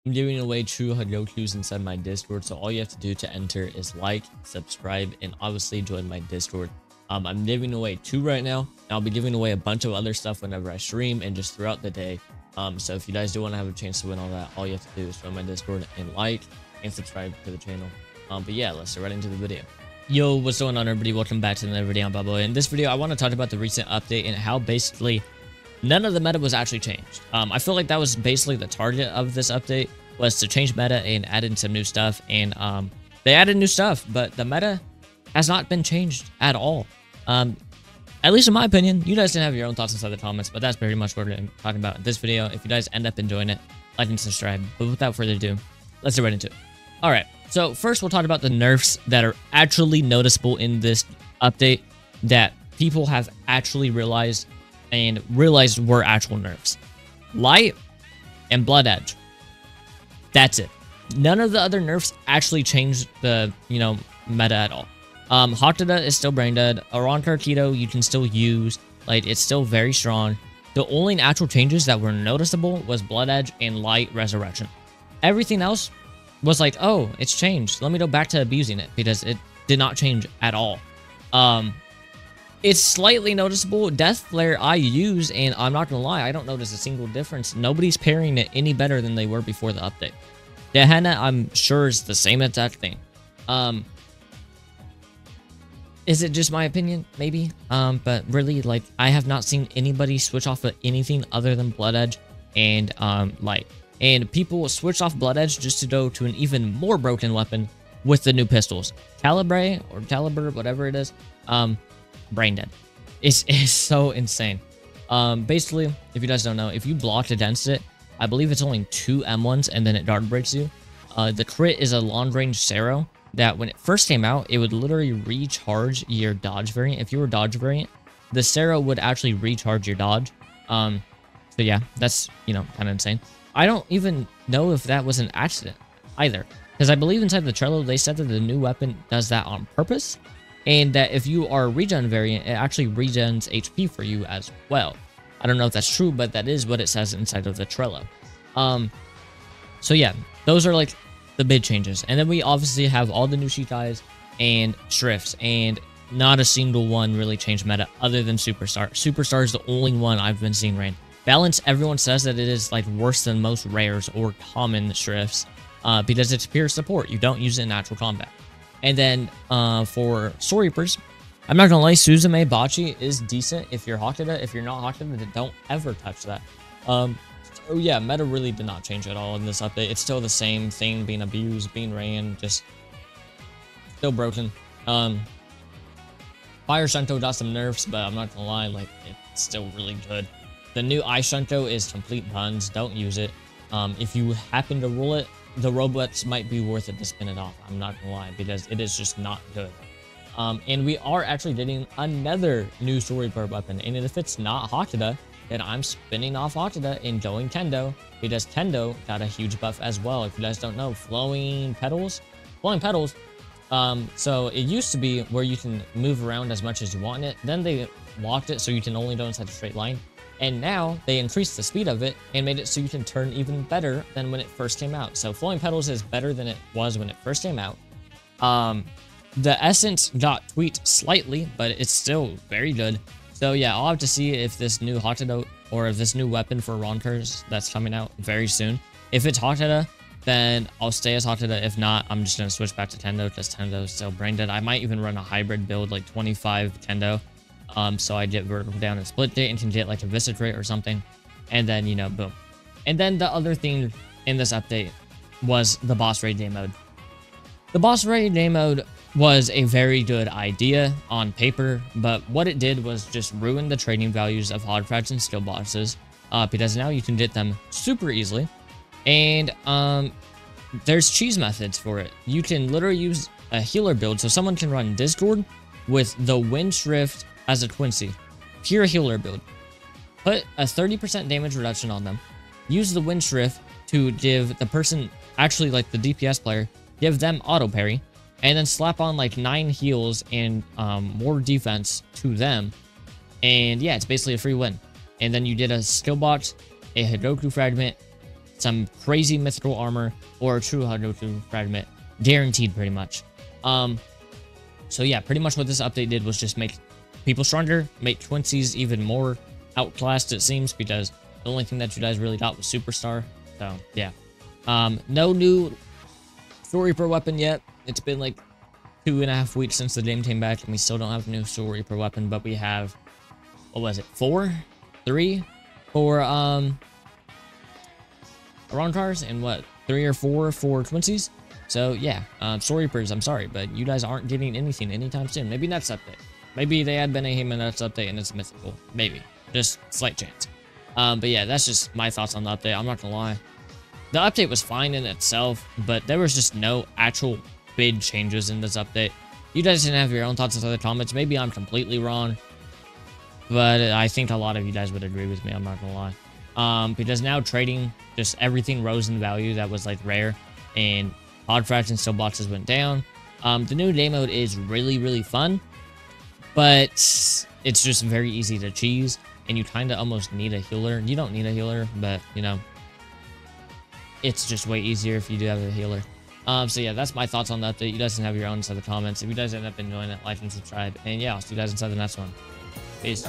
I'm giving away true Hadokus inside my Discord, so all you have to do to enter is like, subscribe, and obviously join my Discord. I'm giving away 2 right now, and I'll be giving away a bunch of other stuff whenever I stream and just throughout the day. So if you guys do want to have a chance to win all that, all you have to do is join my Discord and like and subscribe to the channel. But yeah, let's get right into the video. Yo, what's going on, everybody? Welcome back to another video on Bubble. In this video, I want to talk about the recent update and how basically none of the meta was actually changed. I feel like that was basically the target of this update, was to change meta and add in some new stuff. And they added new stuff, but the meta has not been changed at all. At least in my opinion. You guys can have your own thoughts inside the comments, but that's pretty much what we're talking about in this video. If you guys end up enjoying it, like and subscribe. But without further ado, let's get right into it. All right, so first we'll talk about the nerfs that are actually noticeable in this update that people have actually realized were actual nerfs. Light and Blood Edge. That's it. None of the other nerfs actually changed the, meta at all. Hakuda is still brain dead. Aron Keto you can still use. Like, it's still very strong. The only actual changes that were noticeable was Blood Edge and Light Resurrection. Everything else was like, oh, it's changed. Let me go back to abusing it, because it did not change at all. It's slightly noticeable. Death Flare I use, and I'm not gonna lie, I don't notice a single difference. Nobody's pairing it any better than they were before the update. Gehenna, I'm sure, is the same exact thing. Is it just my opinion? Maybe. But really, like, I have not seen anybody switch off of anything other than Blood Edge and Light. And people will switch off Blood Edge just to go to an even more broken weapon with the new pistols. Calibre, whatever it is, brain dead. It's so insane. Basically, if you guys don't know, if you blocked against it, I believe it's only 2 M1s and then it guard breaks you. The crit is a long range Sero that when it first came out, it would literally recharge your dodge variant. If you were dodge variant, the Sero would actually recharge your dodge. So yeah, that's, kind of insane. I don't even know if that was an accident either, because I believe inside the Trello, they said that the new weapon does that on purpose, and that if you are regen variant, it actually regens HP for you as well. I don't know if that's true, but that is what it says inside of the Trello. So yeah, those are like the big changes. And then we obviously have all the new Shitais and Shrifts, and not a single one really changed meta other than Superstar. Superstar is the only one I've been seeing rain. Balance, everyone says that it is like worse than most rares or common Shrifts because it's pure support. You don't use it in actual combat. And then for Soul Reapers, I'm not gonna lie, Suzume Bachi is decent if you're Hakuda. If you're not Hakuda, then don't ever touch that. So yeah, meta really did not change at all in this update. It's still the same thing, being abused, being ran, just still broken. Fire Shunto got some nerfs, but I'm not gonna lie, like, it's still really good. The new Ice Shunto is complete buns. Don't use it. If you happen to roll it, the Roblox might be worth it to spin it off. I'm not gonna lie, because it is just not good. And we are actually getting another new Soul Reaper weapon. And if it's not Hakuda, then I'm spinning off Hakuda and going Kendo, because Kendo got a huge buff as well. If you guys don't know, Flowing Petals. So it used to be where you can move around as much as you want it. Then they locked it so you can only go inside a straight line. And now they increased the speed of it and made it so you can turn even better than when it first came out. So Flowing Petals is better than it was when it first came out. The essence got tweaked slightly, but it's still very good. So yeah, I'll have to see if this new Hakuda, or if this new weapon for Ronkers that's coming out very soon, if it's Hakuda, then I'll stay as Hakuda. If not, I'm just going to switch back to Kendo, because Kendo is still brain dead. I might even run a hybrid build, like 25 Kendo. So I get vertical down and split it and can get like a Viscerate or something. And then, boom. And then the other thing in this update was the boss raid day mode. The boss raid day mode was a very good idea on paper, but what it did was just ruin the trading values of hard frats and skill bosses, because now you can get them super easily. And there's cheese methods for it. You can literally use a healer build, so someone can run Discord with the Wind Shrift as a Quincy, pure healer build. Put a 30% damage reduction on them. Use the Wind Shrift to give the person, actually like the DPS player, give them auto parry, and then slap on like 9 heals and more defense to them. And yeah, it's basically a free win. And then you did a skill box, a Hadoku fragment, some crazy mythical armor or a true Hadotu fragment, guaranteed pretty much. So yeah, pretty much what this update did was just make people stronger, make Twinsies even more outclassed, it seems, because the only thing that you guys really got was Superstar. So yeah, no new Soul Reaper weapon yet. It's been like 2.5 weeks since the game came back, and we still don't have a new Soul Reaper weapon, but we have, what was it, 4 for Aron cars, and what, 3 or 4 for Twinsies. So yeah, Soul Reapers, I'm sorry, but you guys aren't getting anything anytime soon. Maybe next update. Maybe they add Benahim in next update and it's mythical. Maybe. Just slight chance. But yeah, that's just my thoughts on the update. I'm not gonna lie. The update was fine in itself, but there was just no actual big changes in this update. You guys didn't have your own thoughts in the comments. Maybe I'm completely wrong, but I think a lot of you guys would agree with me. I'm not gonna lie. Because now trading, just everything rose in value that was like rare, and odd fraction still boxes went down. The new day mode is really fun, but it's just very easy to cheese, and you kind of almost need a healer. You don't need a healer, but you know, it's just way easier if you do have a healer. So yeah, that's my thoughts on the update. You guys can have your own inside the comments. If you guys end up enjoying it, like and subscribe, and yeah, I'll see you guys inside the next one. Peace.